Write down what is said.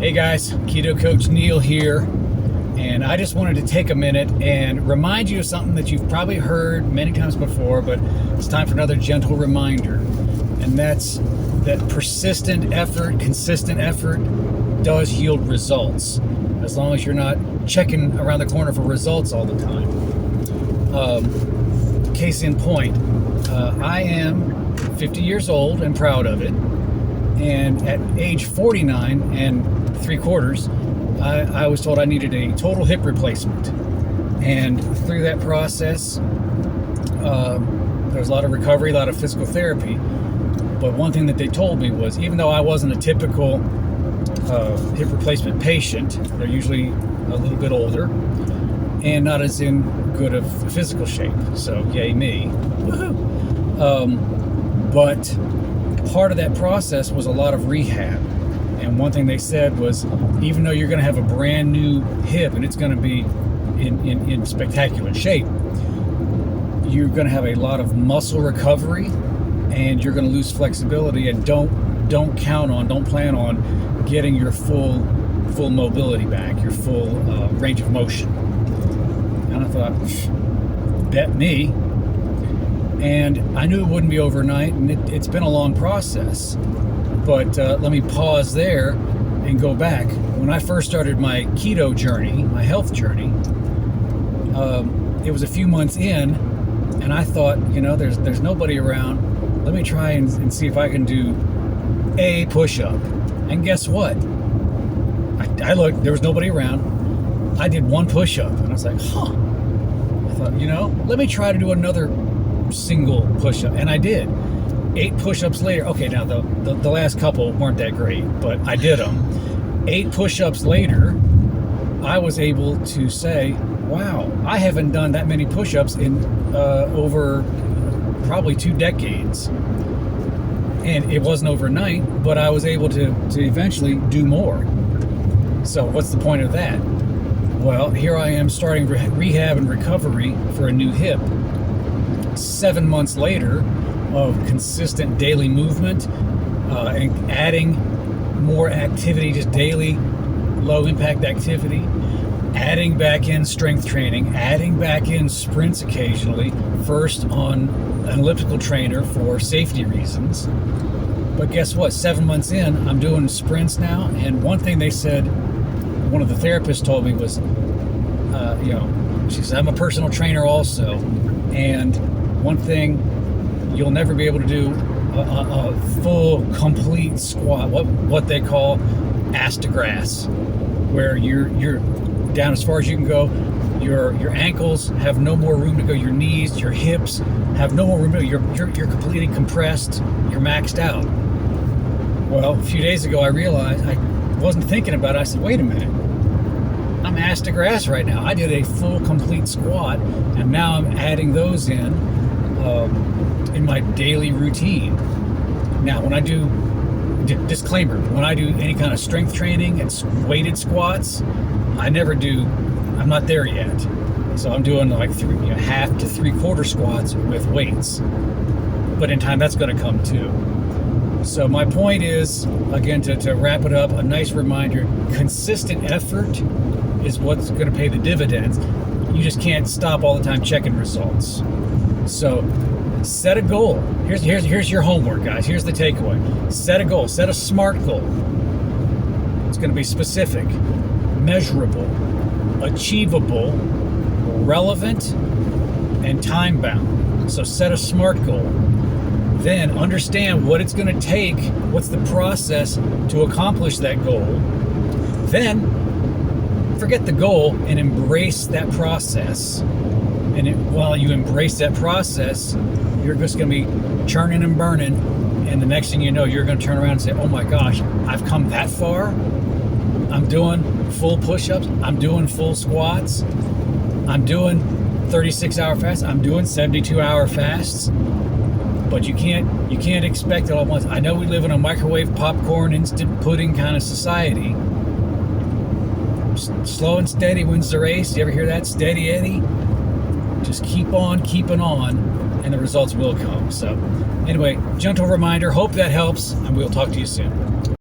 Hey guys, Keto Coach Neil here, and I just wanted to take a minute and remind you of something that you've probably heard many times before, but it's time for another gentle reminder, and that's that persistent effort, consistent effort does yield results, as long as you're not checking around the corner for results all the time. Case in point, I am 50 years old and proud of it, and at age 49 and 3/4, I was told I needed a total hip replacement. And through that process, there was a lot of recovery, a lot of physical therapy. But one thing that they told me was, even though I wasn't a typical hip replacement patient, they're usually a little bit older and not as in good of physical shape. So yay me. Woohoo! But part of that process was a lot of rehab. And one thing they said was, even though you're going to have a brand new hip and it's going to be in spectacular shape, you're going to have a lot of muscle recovery and you're going to lose flexibility, and don't plan on getting your full mobility back, your full range of motion. And I thought, bet me. And I knew it wouldn't be overnight, and it's been a long process. But let me pause there and go back. When I first started my keto journey, my health journey, it was a few months in, and I thought, there's nobody around. Let me try and see if I can do a push-up. And guess what? I looked, there was nobody around. I did one push-up, and I was like, I thought, let me try to do another single push-up, and I did. 8 push-ups later, okay, now the last couple weren't that great, but I did them. 8 push-ups later, I was able to say, wow, I haven't done that many push-ups in over probably 2 decades. And it wasn't overnight, but I was able to eventually do more. So what's the point of that? Well, here I am starting rehab and recovery for a new hip. 7 months later of consistent daily movement, and adding more activity, just daily low impact activity, adding back in strength training, adding back in sprints occasionally, first on an elliptical trainer for safety reasons. But guess what? 7 months in, I'm doing sprints now, and one thing they said, one of the therapists told me was, she said, I'm a personal trainer also, and one thing, you'll never be able to do a full, complete squat, what they call ass to grass, where you're down as far as you can go. Your ankles have no more room to go. Your knees, your hips have no more room to go. You're completely compressed. You're maxed out. Well, a few days ago, I realized I wasn't thinking about it. I said, wait a minute. I'm ass to grass right now. I did a full, complete squat, and now I'm adding those in my daily routine. Now, when I do, disclaimer, when I do any kind of strength training and weighted squats, I'm not there yet. So I'm doing like half to 3/4 squats with weights. But in time, that's going to come too. So my point is, again, to wrap it up, a nice reminder, consistent effort is what's going to pay the dividends. You just can't stop all the time checking results. So set a goal. Here's your homework, guys. Here's the takeaway. Set a goal. Set a SMART goal. It's going to be specific, measurable, achievable, relevant, and time-bound. So set a SMART goal. Then understand what it's going to take, what's the process to accomplish that goal. Then forget the goal and embrace that process. And while you embrace that process, you're just going to be churning and burning. And the next thing you know, you're going to turn around and say, oh my gosh, I've come that far. I'm doing full push-ups. I'm doing full squats. I'm doing 36-hour fasts. I'm doing 72-hour fasts. But you can't expect it all at once. I know we live in a microwave popcorn, instant pudding kind of society. Slow and steady wins the race. You ever hear that? Steady Eddie. Just keep on keeping on, and the results will come. So anyway, gentle reminder. Hope that helps, and we'll talk to you soon.